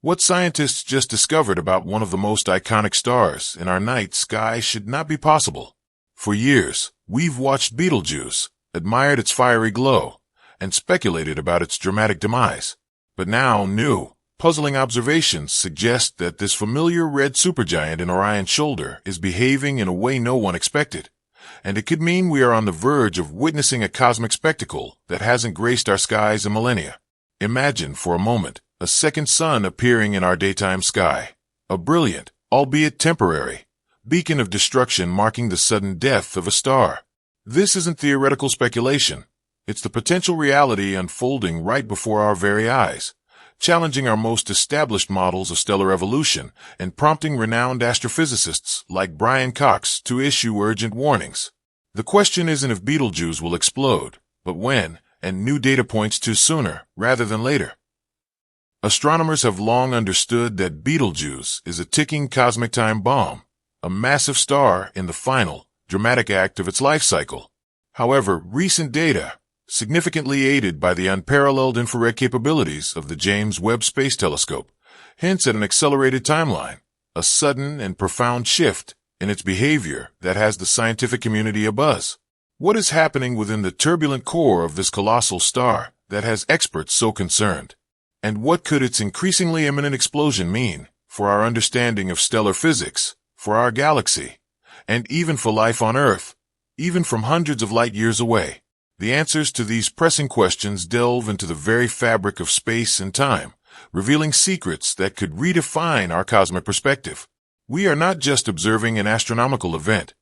What scientists just discovered about one of the most iconic stars in our night sky should not be possible. For years, we've watched Betelgeuse, admired its fiery glow, and speculated about its dramatic demise. But now, new, puzzling observations suggest that this familiar red supergiant in Orion's shoulder is behaving in a way no one expected. And it could mean we are on the verge of witnessing a cosmic spectacle that hasn't graced our skies in millennia. Imagine, for a moment, a second sun appearing in our daytime sky. A brilliant, albeit temporary, beacon of destruction marking the sudden death of a star. This isn't theoretical speculation. It's the potential reality unfolding right before our very eyes, challenging our most established models of stellar evolution and prompting renowned astrophysicists like Brian Cox to issue urgent warnings. The question isn't if Betelgeuse will explode, but when, and new data points to sooner rather than later. Astronomers have long understood that Betelgeuse is a ticking cosmic time bomb, a massive star in the final, dramatic act of its life cycle. However, recent data, significantly aided by the unparalleled infrared capabilities of the James Webb Space Telescope, hints at an accelerated timeline, a sudden and profound shift in its behavior that has the scientific community abuzz. What is happening within the turbulent core of this colossal star that has experts so concerned? And what could its increasingly imminent explosion mean for our understanding of stellar physics, for our galaxy, and even for life on Earth, even from hundreds of light years away? The answers to these pressing questions delve into the very fabric of space and time, revealing secrets that could redefine our cosmic perspective. We are not just observing an astronomical event.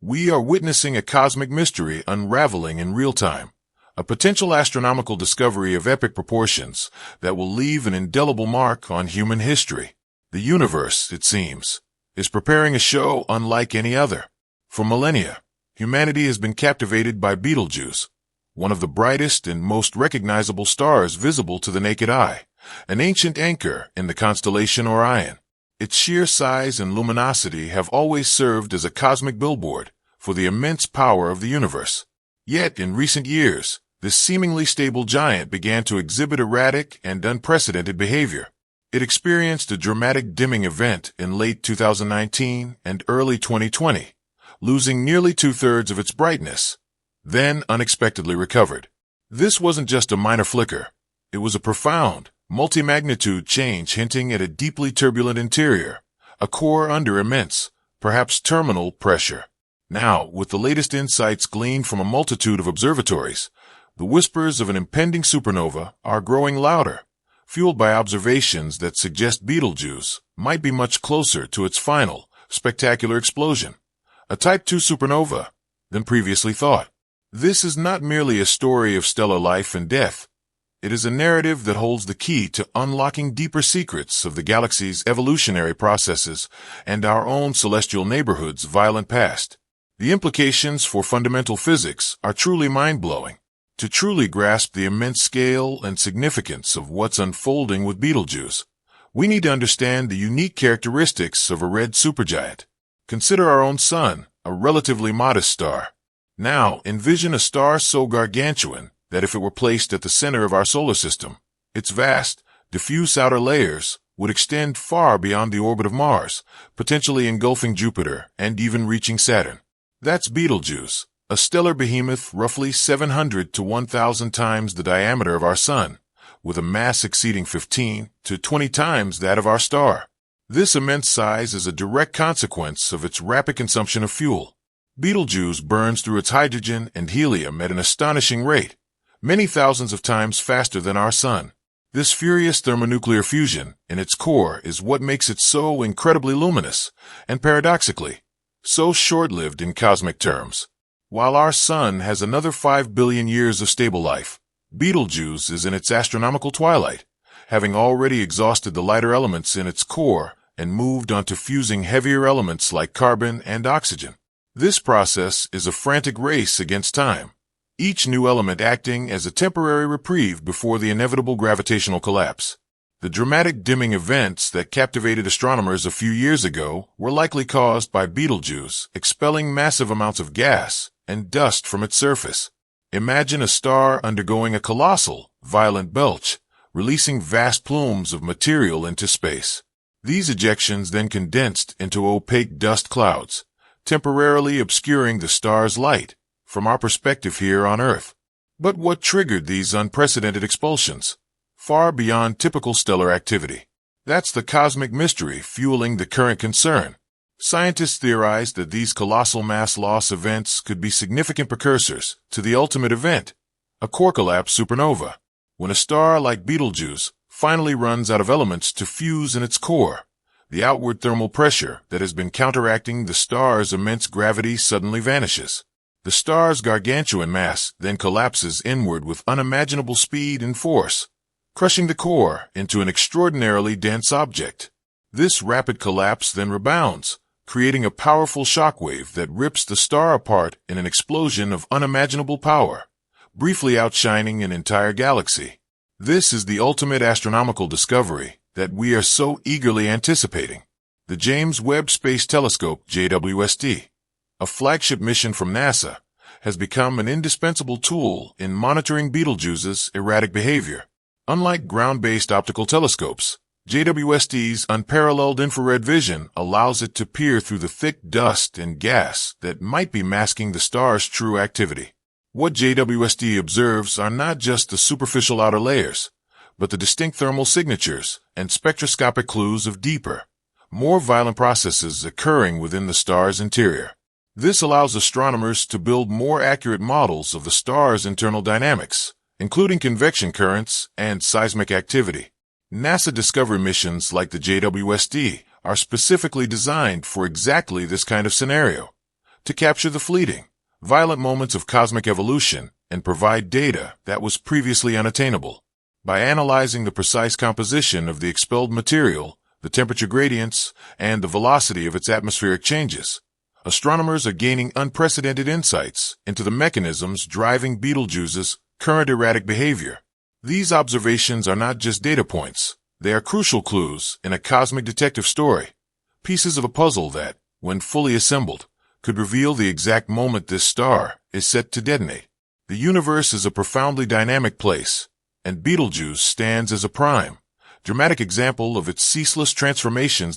We are witnessing a cosmic mystery unraveling in real time, a potential astronomical discovery of epic proportions that will leave an indelible mark on human history. The universe, it seems, is preparing a show unlike any other. For millennia, humanity has been captivated by Betelgeuse, one of the brightest and most recognizable stars visible to the naked eye, an ancient anchor in the constellation Orion. Its sheer size and luminosity have always served as a cosmic billboard for the immense power of the universe. Yet, in recent years, this seemingly stable giant began to exhibit erratic and unprecedented behavior. It experienced a dramatic dimming event in late 2019 and early 2020, losing nearly two-thirds of its brightness, then unexpectedly recovered. This wasn't just a minor flicker. It was a profound, multi-magnitude change hinting at a deeply turbulent interior, a core under immense, perhaps terminal pressure. Now, with the latest insights gleaned from a multitude of observatories, the whispers of an impending supernova are growing louder, fueled by observations that suggest Betelgeuse might be much closer to its final, spectacular explosion, a Type II supernova, than previously thought. This is not merely a story of stellar life and death. It is a narrative that holds the key to unlocking deeper secrets of the galaxy's evolutionary processes and our own celestial neighborhood's violent past. The implications for fundamental physics are truly mind-blowing. To truly grasp the immense scale and significance of what's unfolding with Betelgeuse, we need to understand the unique characteristics of a red supergiant. Consider our own sun, a relatively modest star. Now, envision a star so gargantuan that if it were placed at the center of our solar system, its vast, diffuse outer layers would extend far beyond the orbit of Mars, potentially engulfing Jupiter and even reaching Saturn. That's Betelgeuse, a stellar behemoth roughly 700 to 1,000 times the diameter of our Sun, with a mass exceeding 15 to 20 times that of our star. This immense size is a direct consequence of its rapid consumption of fuel. Betelgeuse burns through its hydrogen and helium at an astonishing rate, many thousands of times faster than our Sun. This furious thermonuclear fusion in its core is what makes it so incredibly luminous, and paradoxically, so short-lived in cosmic terms. While our Sun has another 5 billion years of stable life, Betelgeuse is in its astronomical twilight, having already exhausted the lighter elements in its core and moved on to fusing heavier elements like carbon and oxygen. This process is a frantic race against time, each new element acting as a temporary reprieve before the inevitable gravitational collapse. The dramatic dimming events that captivated astronomers a few years ago were likely caused by Betelgeuse expelling massive amounts of gas and dust from its surface. Imagine a star undergoing a colossal, violent belch, releasing vast plumes of material into space. These ejections then condensed into opaque dust clouds, temporarily obscuring the star's light from our perspective here on Earth. But what triggered these unprecedented expulsions? Far beyond typical stellar activity. That's the cosmic mystery fueling the current concern. Scientists theorize that these colossal mass loss events could be significant precursors to the ultimate event, a core collapse supernova. When a star like Betelgeuse finally runs out of elements to fuse in its core, the outward thermal pressure that has been counteracting the star's immense gravity suddenly vanishes. The star's gargantuan mass then collapses inward with unimaginable speed and force, crushing the core into an extraordinarily dense object. This rapid collapse then rebounds, creating a powerful shockwave that rips the star apart in an explosion of unimaginable power, briefly outshining an entire galaxy. This is the ultimate astronomical discovery that we are so eagerly anticipating. The James Webb Space Telescope, JWST, a flagship mission from NASA, has become an indispensable tool in monitoring Betelgeuse's erratic behavior. Unlike ground-based optical telescopes, JWST's unparalleled infrared vision allows it to peer through the thick dust and gas that might be masking the star's true activity. What JWST observes are not just the superficial outer layers, but the distinct thermal signatures and spectroscopic clues of deeper, more violent processes occurring within the star's interior. This allows astronomers to build more accurate models of the star's internal dynamics, including convection currents and seismic activity. NASA Discovery missions like the JWST are specifically designed for exactly this kind of scenario, to capture the fleeting, violent moments of cosmic evolution and provide data that was previously unattainable. By analyzing the precise composition of the expelled material, the temperature gradients, and the velocity of its atmospheric changes, astronomers are gaining unprecedented insights into the mechanisms driving Betelgeuse's current erratic behavior. These observations are not just data points. They are crucial clues in a cosmic detective story, pieces of a puzzle that, when fully assembled, could reveal the exact moment this star is set to detonate. The universe is a profoundly dynamic place, and Betelgeuse stands as a prime, dramatic example of its ceaseless transformations.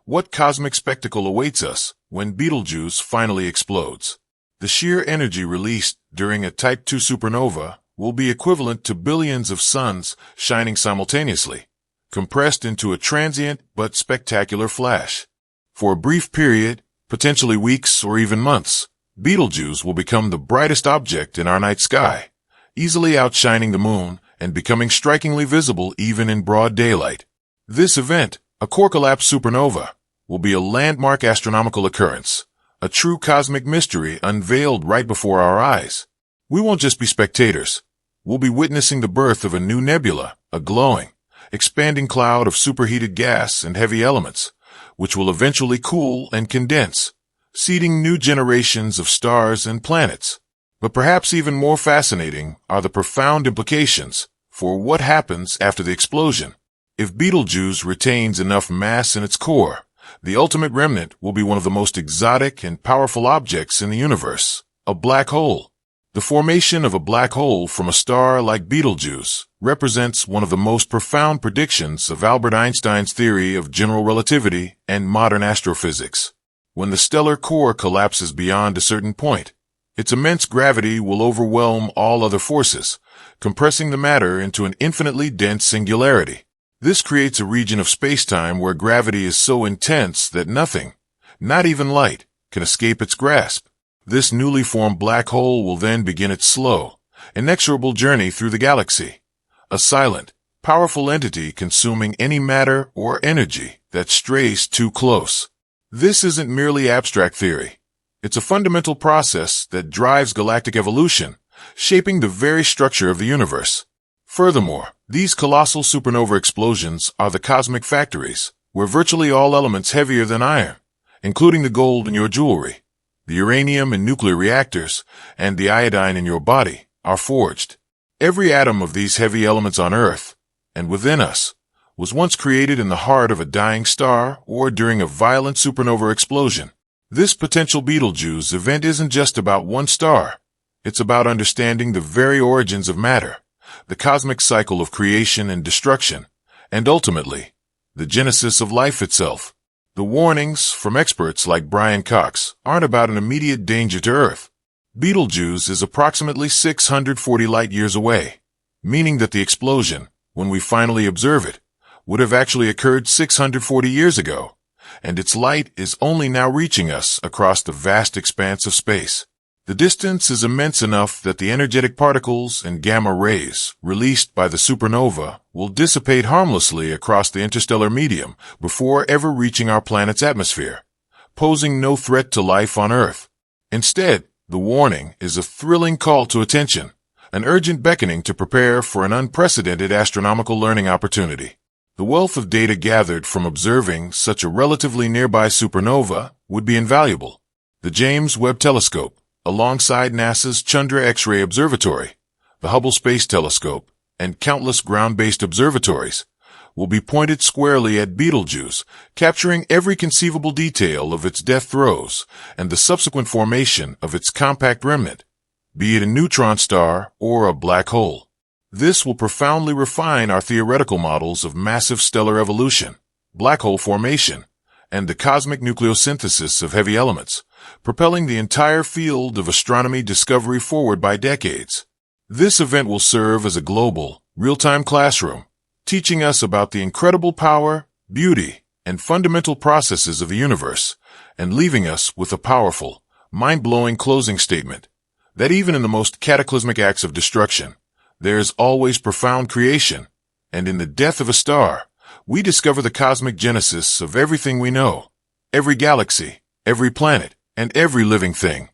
What cosmic spectacle awaits us when Betelgeuse finally explodes? The sheer energy released during a Type II supernova will be equivalent to billions of suns shining simultaneously, compressed into a transient but spectacular flash. For a brief period, potentially weeks or even months, Betelgeuse will become the brightest object in our night sky, easily outshining the moon and becoming strikingly visible even in broad daylight. This event, a core collapse supernova, will be a landmark astronomical occurrence, a true cosmic mystery unveiled right before our eyes. We won't just be spectators. We'll be witnessing the birth of a new nebula, a glowing, expanding cloud of superheated gas and heavy elements, which will eventually cool and condense, seeding new generations of stars and planets. But perhaps even more fascinating are the profound implications for what happens after the explosion. If Betelgeuse retains enough mass in its core, the ultimate remnant will be one of the most exotic and powerful objects in the universe, a black hole. The formation of a black hole from a star like Betelgeuse represents one of the most profound predictions of Albert Einstein's theory of general relativity and modern astrophysics. When the stellar core collapses beyond a certain point, its immense gravity will overwhelm all other forces, compressing the matter into an infinitely dense singularity. This creates a region of spacetime where gravity is so intense that nothing, not even light, can escape its grasp. This newly formed black hole will then begin its slow, inexorable journey through the galaxy, a silent, powerful entity consuming any matter or energy that strays too close. This isn't merely abstract theory. It's a fundamental process that drives galactic evolution, shaping the very structure of the universe. Furthermore, these colossal supernova explosions are the cosmic factories, where virtually all elements heavier than iron, including the gold in your jewelry, the uranium in nuclear reactors, and the iodine in your body, are forged. Every atom of these heavy elements on Earth, and within us, was once created in the heart of a dying star or during a violent supernova explosion. This potential Betelgeuse event isn't just about one star. It's about understanding the very origins of matter the cosmic cycle of creation and destruction, and ultimately, the genesis of life itself. The warnings from experts like Brian Cox aren't about an immediate danger to Earth. Betelgeuse is approximately 640 light-years away, meaning that the explosion, when we finally observe it, would have actually occurred 640 years ago, and its light is only now reaching us across the vast expanse of space. The distance is immense enough that the energetic particles and gamma rays released by the supernova will dissipate harmlessly across the interstellar medium before ever reaching our planet's atmosphere, posing no threat to life on Earth. Instead, the warning is a thrilling call to attention, an urgent beckoning to prepare for an unprecedented astronomical learning opportunity. The wealth of data gathered from observing such a relatively nearby supernova would be invaluable. The James Webb Telescope, alongside NASA's Chandra X-ray Observatory, the Hubble Space Telescope, and countless ground-based observatories, will be pointed squarely at Betelgeuse, capturing every conceivable detail of its death throes and the subsequent formation of its compact remnant, be it a neutron star or a black hole. This will profoundly refine our theoretical models of massive stellar evolution, black hole formation, and the cosmic nucleosynthesis of heavy elements, propelling the entire field of astronomy discovery forward by decades. This event will serve as a global, real-time classroom, teaching us about the incredible power, beauty, and fundamental processes of the universe, and leaving us with a powerful, mind-blowing closing statement that even in the most cataclysmic acts of destruction, there is always profound creation, and in the death of a star, we discover the cosmic genesis of everything we know, every galaxy, every planet, and every living thing.